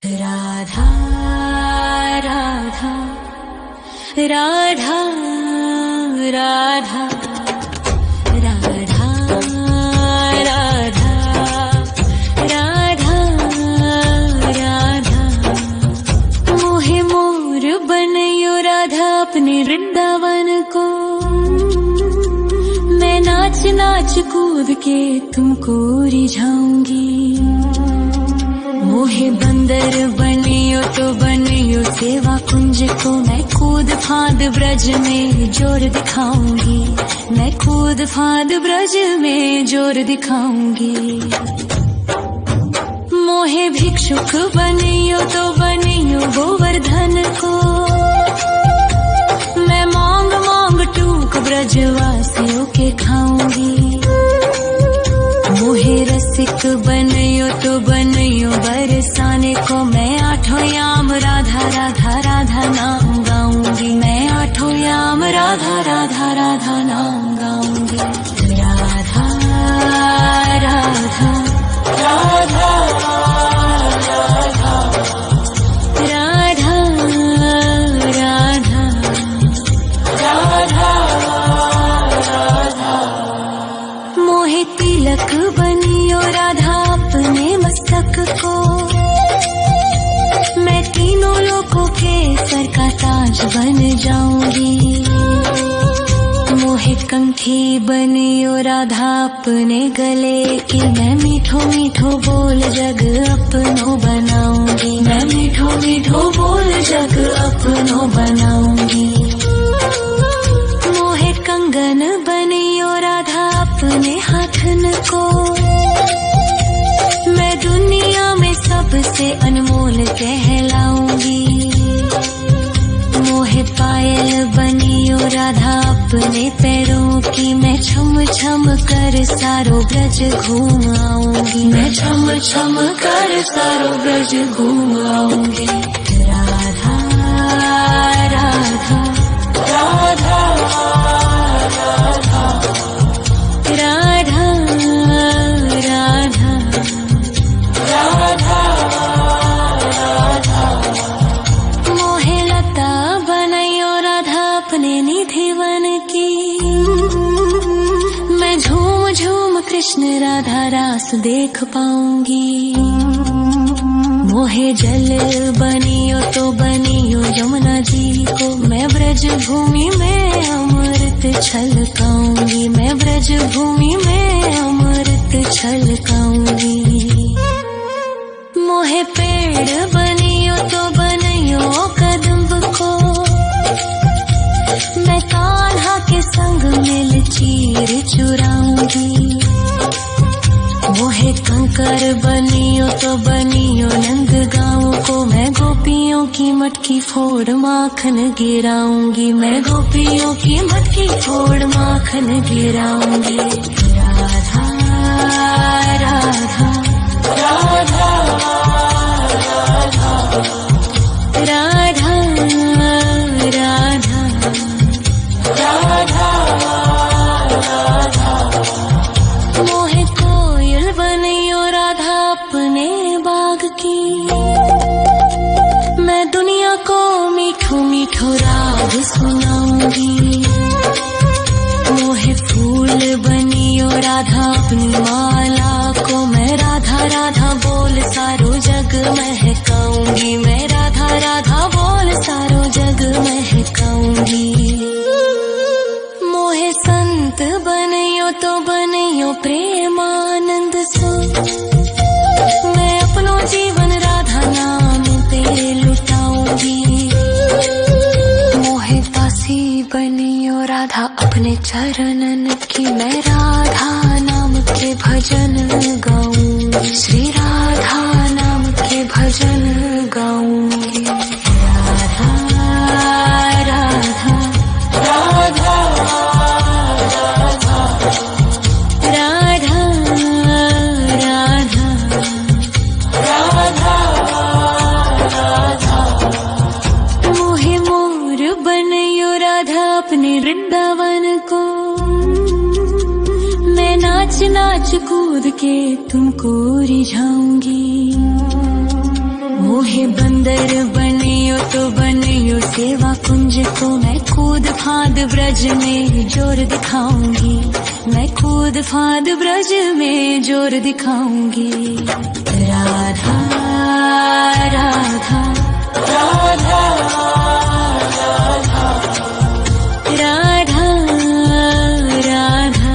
राधा राधा राधा राधा राधा राधा राधा राधा मोहे मोर बनयो राधा अपने वृंदावन को। मैं नाच नाच कूद के तुमको रिझाऊंगी। मोहे बंदर बनियो तो बनियो सेवा कुंज को। मैं कूद फांद ब्रज में जोर दिखाऊंगी। मैं कूद फांद ब्रज में जोर दिखाऊंगी। मोहे भिक्षुक बनियो तो बनियो गोवर्धन को। मैं मांग मांग टूक ब्रजवासियों के खाऊंगी। मोहे रसिक बनियो तो बनियो बरसाने को। मैं आठों याम राधा राधा राधा नाम गाऊंगी। मैं आठों याम राधा राधा राधा नाम गाऊंगी। राधा राधा राधा राधा राधा राधा राधा मोहे तिलक बनियो राधा अपने मस्तक को। मैं तीनों लोगों के सर का ताज बन जाऊंगी। मोहे कंठी बनियो राधा अपने गले की। मैं मीठो मीठो बोल जग अपनो बनाऊंगी। मैं मीठो मीठो बोल जग अपनो बनाऊंगी। मोहे कंगन बनियो राधा अपने हाथन को। मैं दुनिया में सबसे अनमोल कहलाऊंगी। मोहे पायल बनियो राधा अपने पैरों की। मैं छम छम कर सारो ब्रज घूम आऊंगी। मैं छम छम कर सारो ब्रज घूम आऊंगी। राधा राधा राधा राधा राधा राधा राधा राधा मोहे लता बनयो राधा अपने निधि वन की। मैं झूम झूम कृष्ण राधा रास देख पाऊंगी। मोहे जल बनियो तो बनियो यमुना जी को। मैं ब्रज भूमि में अमृत छलकाऊंगी। मैं ब्रज भूमि में अमृत छलकाऊंगी। मोहे पेड़ बनियो तो बनियो कदम्ब को। मैं कान्हा के संग मिल चीर चुराऊंगी। मोहे कंकर बनियो तो बनियो नंद गाँव को। मैं गोपियों की मटकी फोड़ माखन गिराऊंगी। मैं गोपियों की मटकी फोड़ माखन गिराऊंगी। राधा राधा राधा राधा राधा राधा राधा मोहे कोयल बनियो राधा अपने बाग की। मैं दुनिया को मीठो मीठो राग सुनाऊंगी। मोहे फूल बनियो राधा अपनी माला को। मैं राधा राधा बोल सारो जग महकाऊंगी। मैं राधा राधा बोल सारो जग महकाऊंगी। मोहे संत बनियो तो बनियो प्रेमानंद सो। मैं अपनो जीवन राधा नाम पे लुटाऊंगी। मोहे दासी बनियो राधा अपने चरणन की। मैं राधा नाम के भजन गाऊंगी। श्री राधा नाम के भजन गाऊंगी। राधा राधा राधा राधा राधा राधा राधा राधा मोहे मोर बनयो राधा अपने वृंदावन को। मैं नाच नाच कूद के तुमको रिझाऊंगी। मोहे बंदर बनियो तो बनियो सेवा कुंज को मैं कूद फाद ब्रज में जोर दिखाऊंगी, मैं कूद फाद ब्रज में जोर दिखाऊंगी। राधा राधा राधा राधा राधा राधा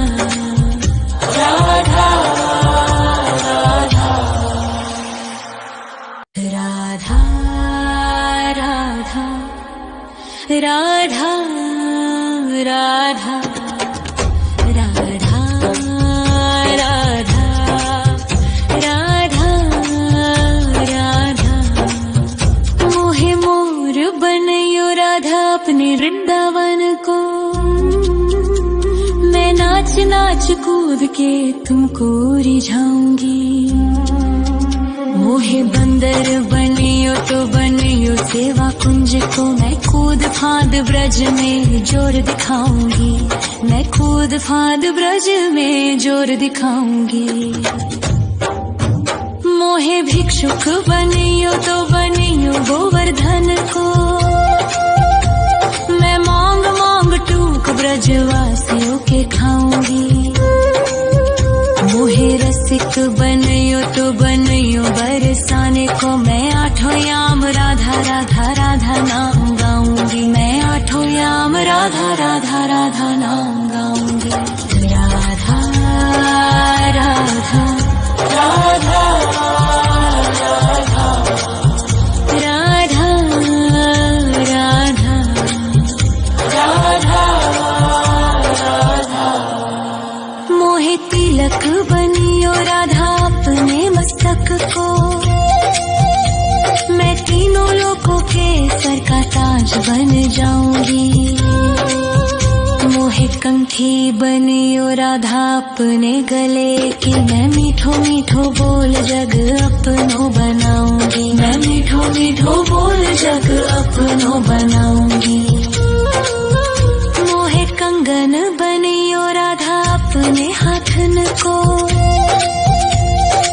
राधा राधा राधा राधा राधा राधा मोहे मोर बनयो राधा अपने वृंदावन को, मैं नाच नाच कूद के तुमको रिझाऊंगी। मोहे बंदर बनियो तो बनियो सेवा कुंज को मैं कूद फाद ब्रज में जोर दिखाऊंगी, मैं कूद फाद ब्रज में जोर दिखाऊंगी। मोहे भिक्षुक बनियो तो बनियो गोवर्धन को, मैं मांग मांग टूक ब्रजवासियों के खाऊंगी। मोहे रसिक बनियो तो बनियो बरसाने को, मैं आठों याम राधा राधा राधा नाम गाऊंगी, मैं आठों याम राधा राधा राधा नाम गाऊंगी। राधा राधा राधा राधा राधा राधा राधा मोहे तिलक बनियो राधा अपने मस्तक को, मैं तीनों लोगों के सर का ताज बन जाऊंगी। मोहे कंठी बनियो राधा अपने गले की, मैं मीठो मीठो बोल जग अपनो बनाऊंगी, मैं मीठो मीठो बोल जग अपनो बनाऊंगी। मोहे कंगन बनियो राधा अपने हाथन को,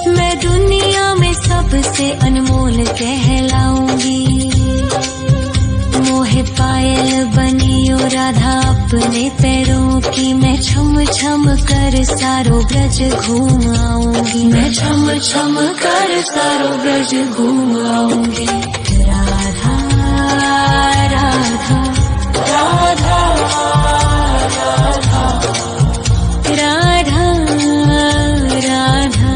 मैं दुनिया में सबसे अनमोल कहलाऊंगी। मोहे पायल बनियो राधा अपने पैरों की, मैं छम छम कर सारो ब्रज घूम आऊंगी, मैं छम छम कर सारो ब्रज घूम आऊंगी। राधा राधा राधा राधा राधा राधा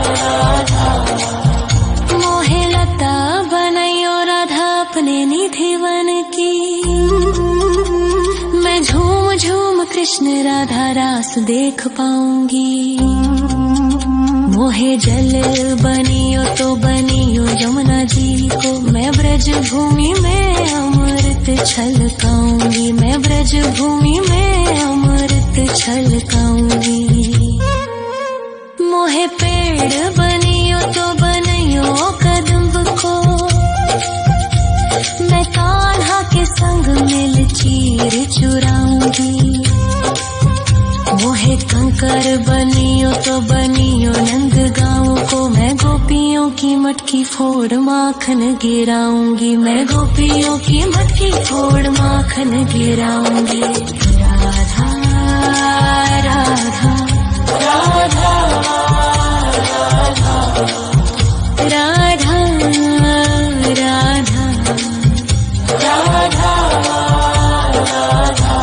राधा मोहे लता बनयो राधा अपने निधि वन की, मैं झूम झूम कृष्ण राधा रास देख पाऊंगी। मोहे जल बनियो तो बनियो यमुना जी को, मैं ब्रज भूमि में अमृत छलकाऊंगी, मैं ब्रज भूमि में अमृत छलकाऊंगी। मोहे पेड़ बनियो तो बनियो कदम्ब को, मैं कान्हा के संग मिल चीर चुराऊंगी। मोहे कंकर बनियो तो बनियो नंद गाँव को, मैं गोपियों की मटकी फोड़ माखन गिराऊंगी, मैं गोपियों की मटकी फोड़ माखन गिराऊंगी। राधा राधा राधा राधा राधा राधा राधा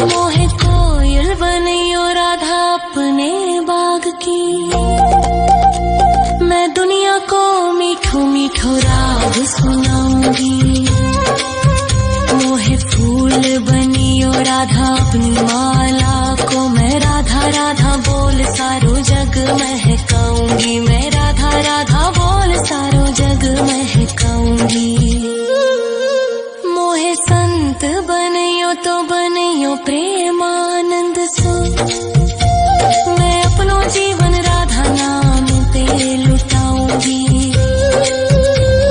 मोहे कोयल बनियो राधा अपने बाग की, मैं दुनिया को मीठो मीठो राग सुनाऊंगी। मोहे फूल बनियो राधा अपनी माला को, मैं राधा राधा बोल सारो जग महकाऊंगी, मैं राधा राधा बोल सारो जग महकाऊंगी। मोहे संत बनियो तो बनियो प्रेमानंद सो, मैं अपनो जीवन राधा नाम पे लुटाऊंगी।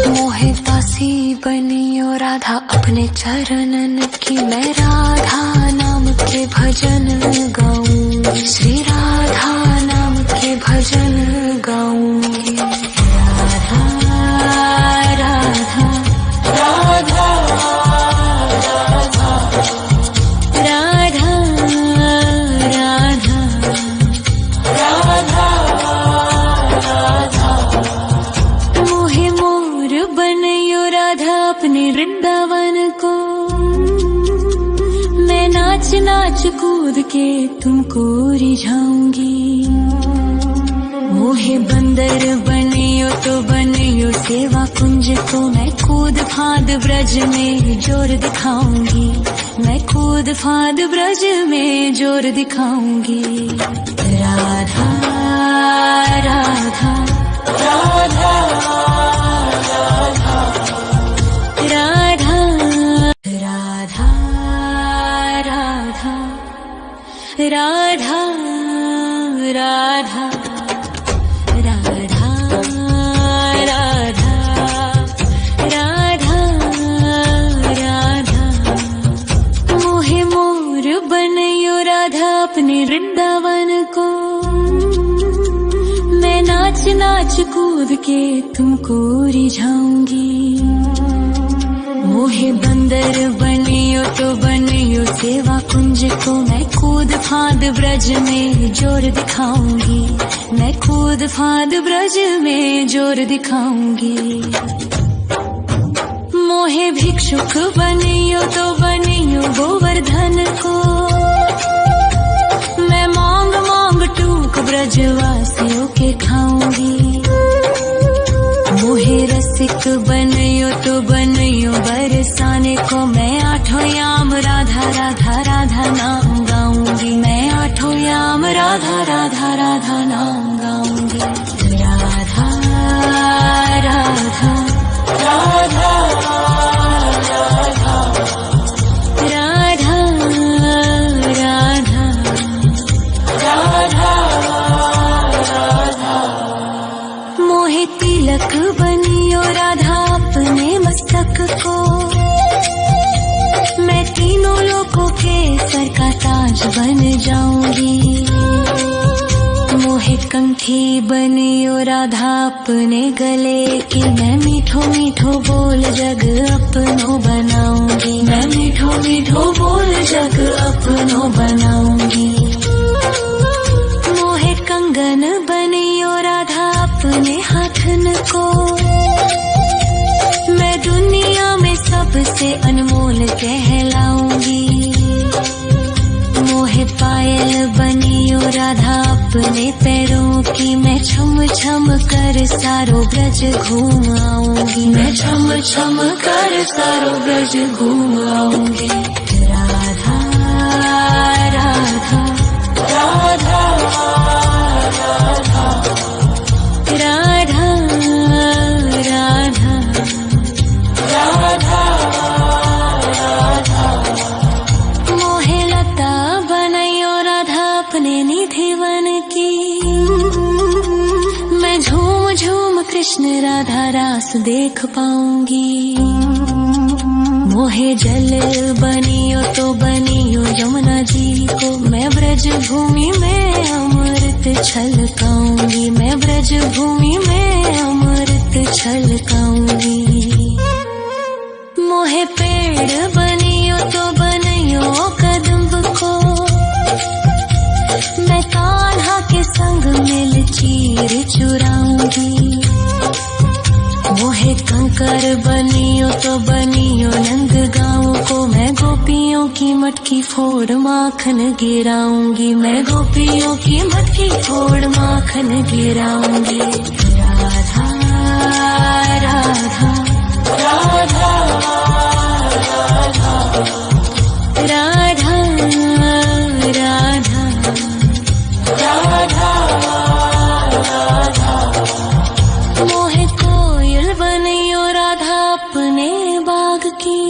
मोहे दासी बनियो राधा अपने चरणन की, मैं राधा नाम के भजन गाऊंगी, श्री राधा नाम के भजन गाऊंगी। नाच कूद के तुमको रिझाऊंगी। मोहे बंदर बनियो तो बनियो सेवा कुंज को, मैं कूद फांद ब्रज में जोर दिखाऊंगी। मैं कूद फांद ब्रज में जोर दिखाऊंगी। राधा राधा राधा राधा राधा राधा राधा राधा राधा राधा राधा राधा। मोहे मोर बनयो राधा अपने वृंदावन को, मैं नाच नाच कूद के तुमको रिझाऊंगी। मोहे बंदर बनियो तो बनियो सेवा कुंज को, मैं कूद फांद ब्रज में जोर दिखाऊंगी। मैं कूद फांद ब्रज में जोर दिखाऊंगी। मोहे भिक्षुक बनियो तो बनियो गोवर्धन को, मैं मांग मांग टूक ब्रजवासियों के खाऊंगी। मोहे रसिक बनयो तो बनयो बरसाने को, मैं आठों याम राधा राधा राधा नाम गाऊंगी। मैं आठों याम राधा राधा राधा नाम गाऊंगी। राधा राधा राधा राधा राधा राधा राधा। मोहे तिलक बनियो राधा अपने मस्तक को, मैं तीनों लोगों के सर का ताज बन जाऊंगी। मोहे कंठी बनियो राधा अपने गले की, मैं मीठो मीठो बोल जग अपनो बनाऊंगी। मैं मीठो मीठो बोल जग अपनो बनाऊंगी। मोहे कंगन बनियो राधा अपने हाथन को, मैं दुनिया में सबसे अनमोल कहलाऊंगी। मोहे पायल बनियो राधा अपने पैरों की, मैं छम छम कर सारो ब्रज घूम आऊंगी। मैं छम छम कर सारो ब्रज घूम आऊंगी। राधा राधा राधा राधा राधा राधा राधा राधा। मोहे लता बनयो राधा अपने निधि वन की, मैं झूम झूम कृष्ण राधा रास देख पाऊंगी। मोहे जल बनियो तो बनियो यमुना जी को, मैं ब्रज भूमि में अमृत छलकाऊंगी। मैं ब्रज भूमि में अमृत छलकाऊंगी। मोहे पेड़ बनियो तो बनियो कदम्ब को, मैं कान्हा के संग मिल चीर चुराऊंगी। मोहे कंकर बनियो तो बनियो नंद गाँव को, मैं गोपियों की मटकी फोड़ माखन गिराऊंगी। मैं गोपियों की मटकी फोड़ माखन गिराऊंगी। राधा राधा राधा राधा राधा राधा राधा। मोहे कोयल बनियो राधा अपने बाग की,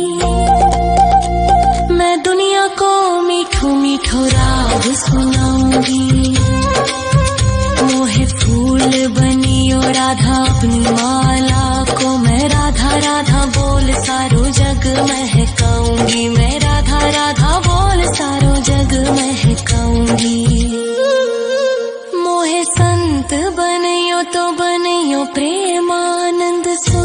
मैं दुनिया को मीठो मीठो राग सुनाऊंगी। मोहे फूल बनियो राधा अपनी माला को, मैं राधा राधा बोल सारो जग महकाऊंगी। मैं राधा राधा बोल सारो जग महकाऊंगी। मोहे संत बनियो तो बनियो प्रेमानंद सो,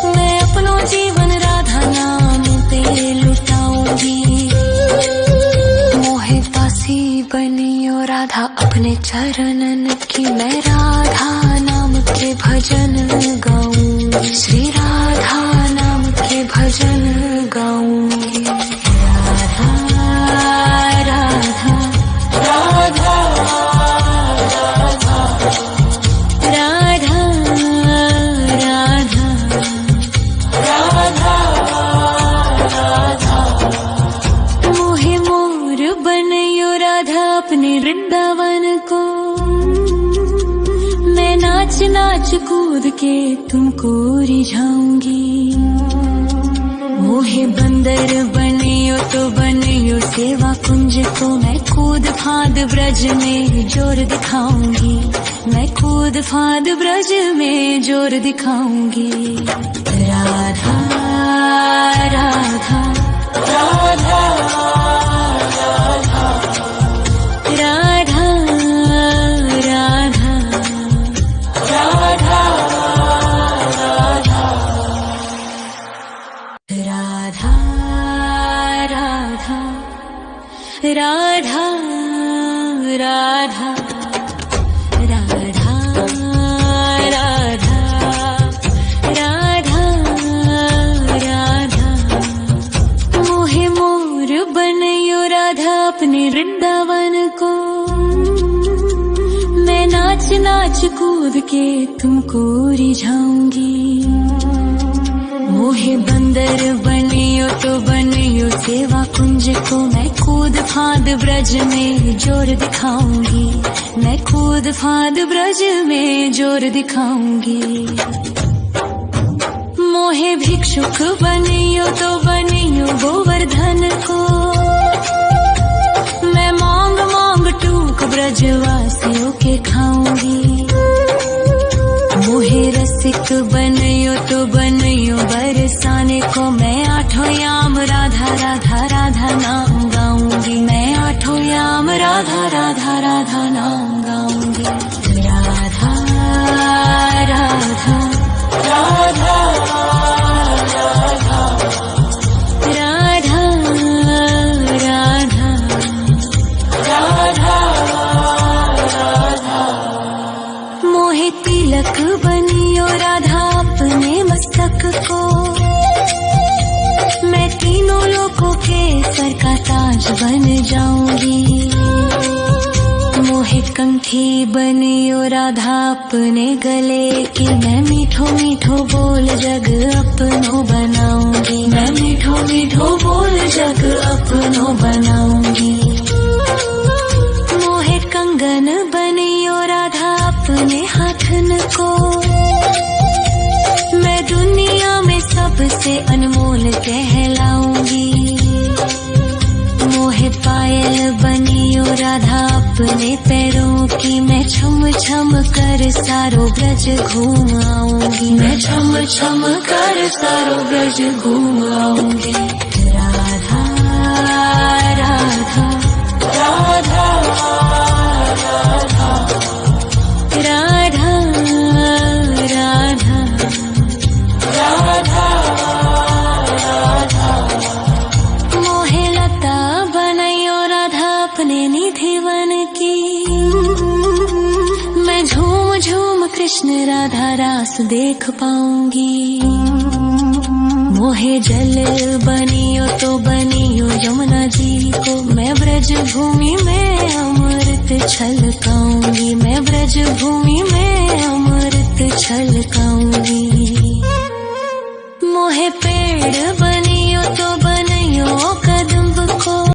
मैं अपनो जीवन राधा नाम पे लुटाऊंगी। मोहे दासी बनियो राधा अपने चरणन की, मैं राधा नाम के भजन गाऊंगी। श्री राधा नाम के भजन गाऊंगी। राधा नाच नाच कूद के तुमको रिझाऊंगी। मोहे बंदर बनियो तो बनियो सेवा कुंज को, मैं कूद फांद ब्रज में जोर दिखाऊंगी। मैं कूद फांद ब्रज में जोर दिखाऊंगी। राधा राधा राधा राधा राधा राधा राधा राधा राधा राधा राधा राधा राधा राधा। मोहे मोर बनयो राधा अपने वृंदावन को, मैं नाच नाच कूद के तुमको रिझाऊंगी। मोहे बंदर बनियो तो बनियो सेवा कुंज को, मैं कूद फांद ब्रज में जोर दिखाऊंगी। मैं कूद फांद ब्रज में जोर दिखाऊंगी। मोहे भिक्षुक बनियो तो बनियो गोवर्धन को, मैं मांग मांग टूक ब्रजवासियों के खाऊंगी। मोहे रसिक बनियो तो बनियो बरसाने को, मैं आठों याम राधा राधा राधा नाम गाऊंगी। मैं आठों याम राधा राधा राधा नाम गाऊंगी। राधा राधा राधा राधा राधा राधा राधा राधा। मोहे तिलक बनियो राधा अपने मस्तक को, मैं तीनों लोगों के सर का ताज बन जाऊंगी। मोहे कंठी बनियो राधा अपने गले की, मैं मीठो मीठो बोल जग अपनो बनाऊंगी। मैं मीठो मीठो बोल जग अपनो बनाऊंगी। मोहे कंगन बनियो राधा अपने हाथन को, मैं दुनिया में सबसे अनमोल कहलाऊंगी। मोहे पायल बनियो राधा अपने पैरों की, मैं छम छम कर सारो ब्रज घूम आऊंगी। मैं छम छम कर सारो ब्रज घूम आऊंगी। राधा राधा राधा राधा राधा राधा राधा राधा। मोहे लता बनयो राधा अपने निधिवन की, मैं झूम झूम कृष्ण राधा रास देख पाऊंगी। मोहे जल बनियो तो बनियो यमुना जी को, मैं ब्रज भूमि में अमृत छलकाऊंगी। मैं ब्रज भूमि में अमृत छलकाऊंगी।